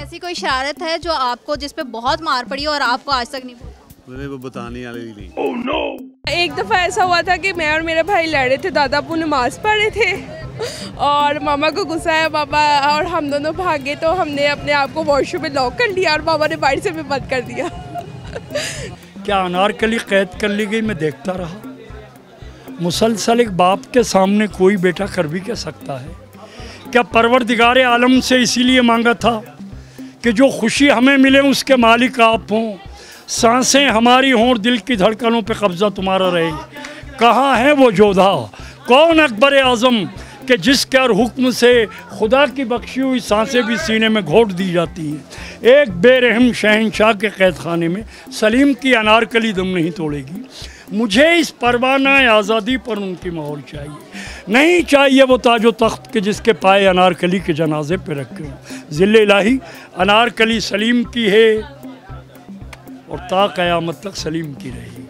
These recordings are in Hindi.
ऐसी कोई शरारत है जो आपको जिस पे बहुत मार पड़ी और आपको आज तक नहीं मुझे वो बताने वाली नहीं। oh, no! एक दफ़ा ऐसा हुआ था कि मैं और मेरे भाई लड़े थे, दादा अब्बू नमाज पढ़ रहे थे और मामा को गुस्सा आया, पापा और हम दोनों भागे तो हमने अपने आप को वॉशरूम में लॉक कर लिया और मामा ने बाहर से भी बंद कर दिया। क्या अनारकली कैद कर ली गई, मैं देखता रहा। मुसलसल एक बाप के सामने कोई बेटा कर भी क्या सकता है? क्या परवरदिगार आलम से इसीलिए मांगा था कि जो खुशी हमें मिले उसके मालिक आप हों, सांसें हमारी हों और दिल की धड़कनों पे कब्जा तुम्हारा रहे। कहाँ है वो जोधा, कौन अकबर आज़म कि जिसके हर हुक्म से खुदा की बख्शी हुई सांसें भी सीने में घोट दी जाती हैं। एक बेरहम शहंशाह के कैद खाने में सलीम की अनारकली दम नहीं तोड़ेगी। मुझे इस परवाना आज़ादी पर उनकी मोहर चाहिए, नहीं चाहिए वो ताजो तख्त के जिसके पाए अनारकली के जनाजे पे रखे हों। ज़िल्ले इलाही अनारकली सलीम की है और ता क़यामत तक सलीम की रहेगी।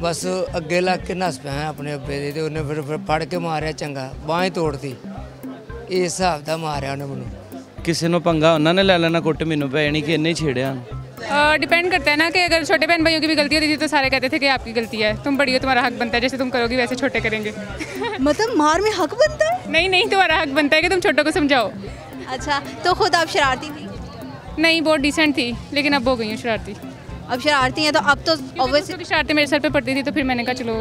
बस अगे लग के नस पे हैं अपने अब्बे दे, उन्हें फिर फड़ के मारिया, चंगा बाँह तोड़ती, इस हिसाब का मारिया उन्हें। मैनू किसी ने पंगा उन्होंने ले लेना, कुट मैनू पै जानी कि इन्हें छेड़िया। डिपेंड करता है ना कि अगर छोटे बहन भाइयों की भी गलती होती थी तो सारे कहते थे कि आपकी गलती है, तुम बड़ी हो, तुम्हारा हक बनता है, जैसे तुम करोगी वैसे छोटे करेंगे। मतलब मार में हक बनता है? नहीं, तुम्हारा हक बनता है कि तुम छोटों को समझाओ। अच्छा, तो खुद आप शरारती थी? नहीं, बहुत डिसेंट थी, लेकिन अब हो गई हूँ शरारती। अब शरारती हैं तो अब तो ऑब्वियसली शरारतें मेरे सर पे पड़ती थी तो फिर मैंने कहा चलो।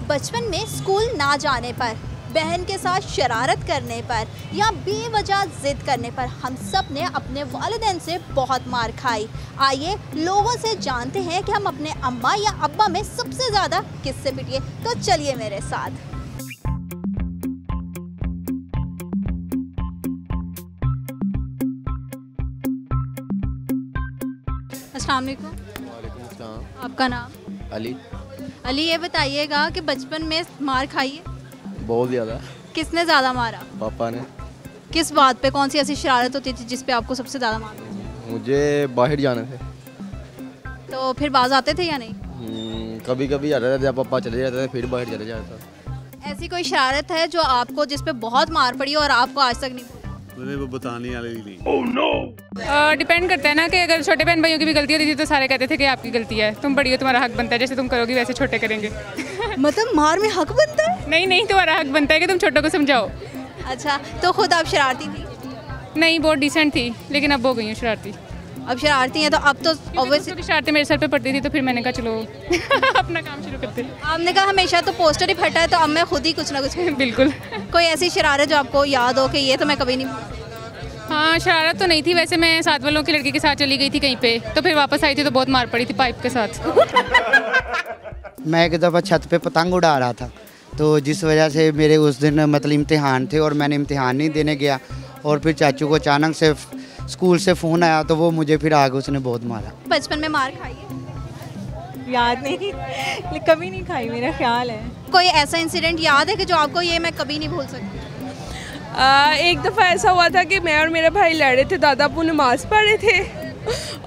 बचपन में स्कूल ना जाने पर, बहन के साथ शरारत करने पर या बेवजह जिद करने पर हम सब ने अपने वालिदैन से बहुत मार खाई। आइए लोगों से जानते हैं कि हम अपने अम्मा या अब्बा में सबसे ज़्यादा किससे पिटिए। तो चलिए मेरे साथ। अस्सलाम वालेकुम। आपका नाम? अली। अली, ये बताइएगा कि बचपन में मार खाई है? बहुत ज़्यादा। किसने ज़्यादा मारा? पापा ने। किस बात पे, कौन सी ऐसी शरारत होती थी जिस पे आपको सबसे ज़्यादा मार? मुझे बाहर जाने थे। तो फिर बाज आते थे या नहीं? कभी कभी आ रहे थे, जब पापा चले जाते थे फिर बाहर चले जाता था। ऐसी कोई शरारत है जो आपको जिस पे बहुत मार पड़ी और आपको आज तक नहीं? मुझे वो बताने वाली नहीं। oh, no! डिपेंड करता है ना कि अगर छोटे बहन भाइयों की भी गलती होती थी तो सारे कहते थे कि आपकी गलती है, तुम बड़ी हो, तुम्हारा हक बनता है, जैसे तुम करोगी वैसे छोटे करेंगे। मतलब मार में हक बनता है? नहीं, तुम्हारा हक बनता है कि तुम छोटों को समझाओ। अच्छा, तो खुद आप शरारती थी? नहीं, बहुत डिसेंट थी, लेकिन अब हो गई हूँ शरारती। अब शरारती हैं तो अब तो ऑब्वियसली शरारतें मेरे सर पे पड़ती थी तो फिर मैंने कहा चलो अपना काम शुरू करते हैं। आपने कहा हमेशा तो पोस्टर ही फटा है, तो अब मैं खुद ही कुछ ना कुछ। बिल्कुल। कोई ऐसी शरारत जो आपको याद हो कि ये तो मैं कभी नहीं? हाँ, शरारत तो नहीं थी, वैसे मैं साथ वालों की लड़की के साथ चली गई थी कहीं पे, तो फिर वापस आई थी तो बहुत मार पड़ी थी पाइप के साथ। मैं एक दफ़ा छत पे पतंग उड़ा रहा था, तो जिस वजह से मेरे उस दिन मतलब इम्तिहान थे और मैंने इम्तिहान नहीं देने गया, और फिर चाचू को अचानक से स्कूल से फ़ोन आया तो वो मुझे फिर आगे उसने बहुत मारा। बचपन में मार खाई है? याद नहीं, कभी नहीं खाई, मेरा ख्याल है। कोई ऐसा इंसिडेंट याद है कि जो आपको ये मैं कभी नहीं भूल सकती? एक दफ़ा ऐसा हुआ था कि मैं और मेरे भाई लड़े थे, दादा अब्बू नमाज पढ़ रहे थे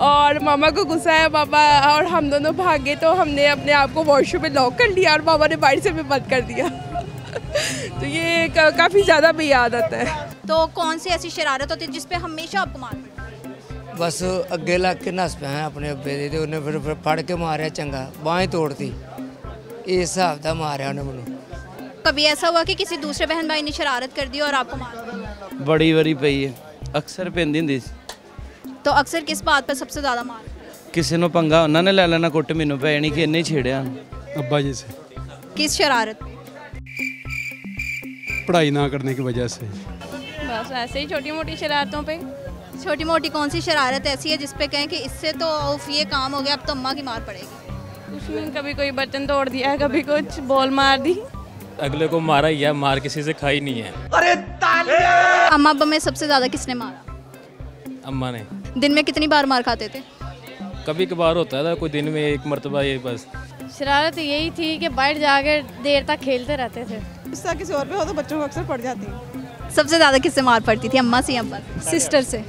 और मामा को गुस्सा आया, पापा और हम दोनों भागे तो हमने अपने आप को वॉशरूम में लॉक कर लिया और मामा ने बाहर से भी बंद कर दिया। तो ये काफ़ी ज़्यादा भी याद आता है। तो कौन सी ऐसी शरारत होती है जिस पे हमेशा आपको मार पड़ती? बस अगे लग के नस पे हैं अपने अब्बे दे, उन्हें फिर फड़ के मारिया, चंगा बाँह तोड़ती, इस हिसाब का मारिया उन्हें। मैनू कभी ऐसा हुआ कि किसी दूसरे बहन भाई ने शरारत कर दी और आपको मार? बड़ी बारी पई है, अक्सर पैंदी हुंदी सी। तो अक्सर किस बात पे सबसे ज़्यादा मार? किसी ने पंगा उन्होंने ले लेना, कुट मैनू पै जानी कि इन्हें छेड़िया। अब्बा जी से। किस शरारत? पढ़ाई ना करने की वजह से। बस ऐसे ही छोटी मोटी शरारतों पे। छोटी मोटी कौन सी शरारत ऐसी है जिस पे कहें कि इससे तो ये काम हो गया, अब तो अम्मा की मार पड़ेगी? उसमें कभी कोई बर्तन तोड़ दिया, कभी कुछ बॉल मार दी। अगले को मारा ही है, मार किसी से खाई नहीं है। अरे तालियां! अम्मा अब्बा में सबसे ज्यादा किसने मारा? अम्मा ने। दिन में कितनी बार मार खाते थे? कभी कभार होता था, कोई दिन में एक मरतबा, ये बस। शरारत यही थी कि बाहर जाकर देर तक खेलते रहते थे। गुस्सा किसी और पे हो तो बच्चों को अक्सर पड़ जाती है। सबसे ज्यादा किससे मार पड़ती थी, अम्मा से या अब्बा? सिस्टर से।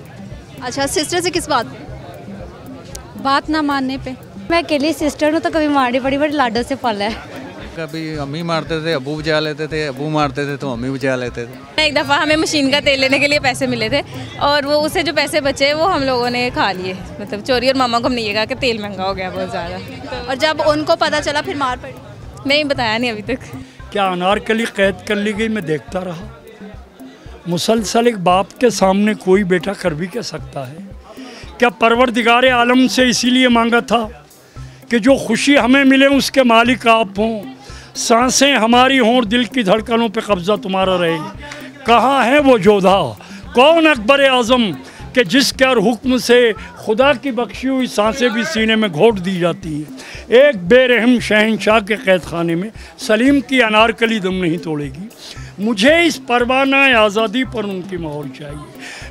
अच्छा, सिस्टर से किस बात पे? बात ना मानने पे। मैं अकेली सिस्टर हूँ तो कभी मारी बड़ी लाडो से पाला है। कभी हम ही मारते थे, अब्बू बचा लेते थे, अब्बू मारते थे तो हम ही बचा लेते थे। एक दफ़ा हमें मशीन का तेल लेने के लिए पैसे मिले थे और वो उससे जो पैसे बचे वो हम लोगों ने खा लिए, मतलब चोरी। और मामा को हमने ये कहा कि तेल महंगा हो गया बहुत ज़्यादा। और जब उनको पता चला फिर मार पड़ी? नहीं, बताया नहीं अभी तक। क्या अनारकली कैद कर ली गई, मैं देखता रहा। मुसलसल एक बाप के सामने कोई बेटा कर भी क्या सकता है? क्या परवरदिगार आलम से इसीलिए मांगा था कि जो खुशी हमें मिले उसके मालिक आप हों, सांसें हमारी हों और दिल की धड़कनों पे कब्जा तुम्हारा रहे। कहाँ है वो जोधा, कौन अकबर आज़म कि जिसके हर हुक्म से खुदा की बख्शी हुई सांसें भी सीने में घोट दी जाती है। एक बेरहम शहंशाह के कैद खाने में सलीम की अनारकली दम नहीं तोड़ेगी। मुझे इस परवाना आज़ादी पर उनकी मोहर चाहिए,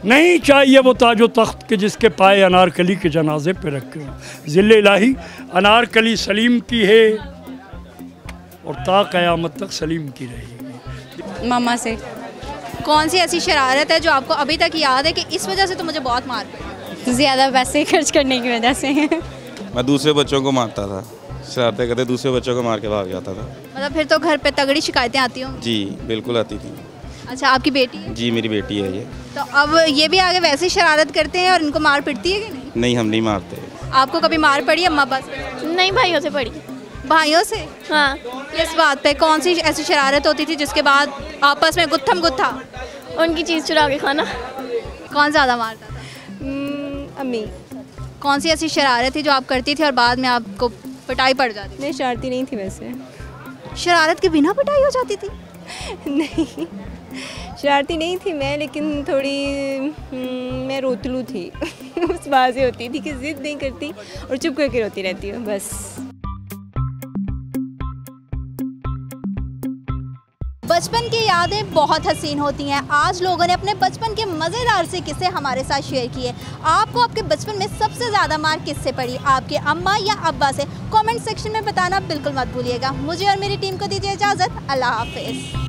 नहीं चाहिए वो ताजो तख्त के जिसके पाए अनारकली के जनाजे पे रखे हों। ज़िल्ले इलाही अनारकली सलीम की है और ता क़यामत तक सलीम की रहेगी। मामा से कौन सी ऐसी शरारत है जो आपको अभी तक याद है कि इस वजह से तो मुझे बहुत मार पड़ी? ज़्यादा पैसे खर्च करने की वजह से। मैं दूसरे बच्चों को मारता था, शरारतें करते दूसरे बच्चों को मार के भाग जाता था। मतलब फिर तो घर पे तगड़ी शिकायतें आती हों? जी बिल्कुल आती थी। अच्छा, आपकी बेटी है? जी मेरी बेटी है ये। तो अब ये भी आगे वैसे शरारत करते हैं और इनको मार पड़ती है कि नहीं? नहीं, हम नहीं मारते। आपको कभी मार पड़ी अम्मा अब्बा से? नहीं, भाइयों से पड़ी। भाइयों से? हाँ। किस बात पे, कौन सी ऐसी शरारत होती थी जिसके बाद आपस में गुत्थम गुत्था? उनकी चीज़ चुरा के खाना। कौन ज़्यादा मारता था? अम्मी। कौन सी ऐसी शरारत थी जो आप करती थी और बाद में आपको पिटाई पड़ जाती थी? नहीं, शरारती नहीं थी वैसे। शरारत के बिना पिटाई हो जाती थी? नहीं, शरारती नहीं थी मैं, लेकिन थोड़ी मैं रोतलू थी। उस बात से होती थी कि ज़िद नहीं करती और चुप करके रोती रहती हूँ बस। बचपन की यादें बहुत हसीन होती हैं। आज लोगों ने अपने बचपन के मज़ेदार से किस्से हमारे साथ शेयर किए। आपको आपके बचपन में सबसे ज़्यादा मार किससे पड़ी, आपके अम्मा या अब्बा से? कमेंट सेक्शन में बताना बिल्कुल मत भूलिएगा। मुझे और मेरी टीम को दीजिए इजाज़त। अल्लाह हाफ़िज़।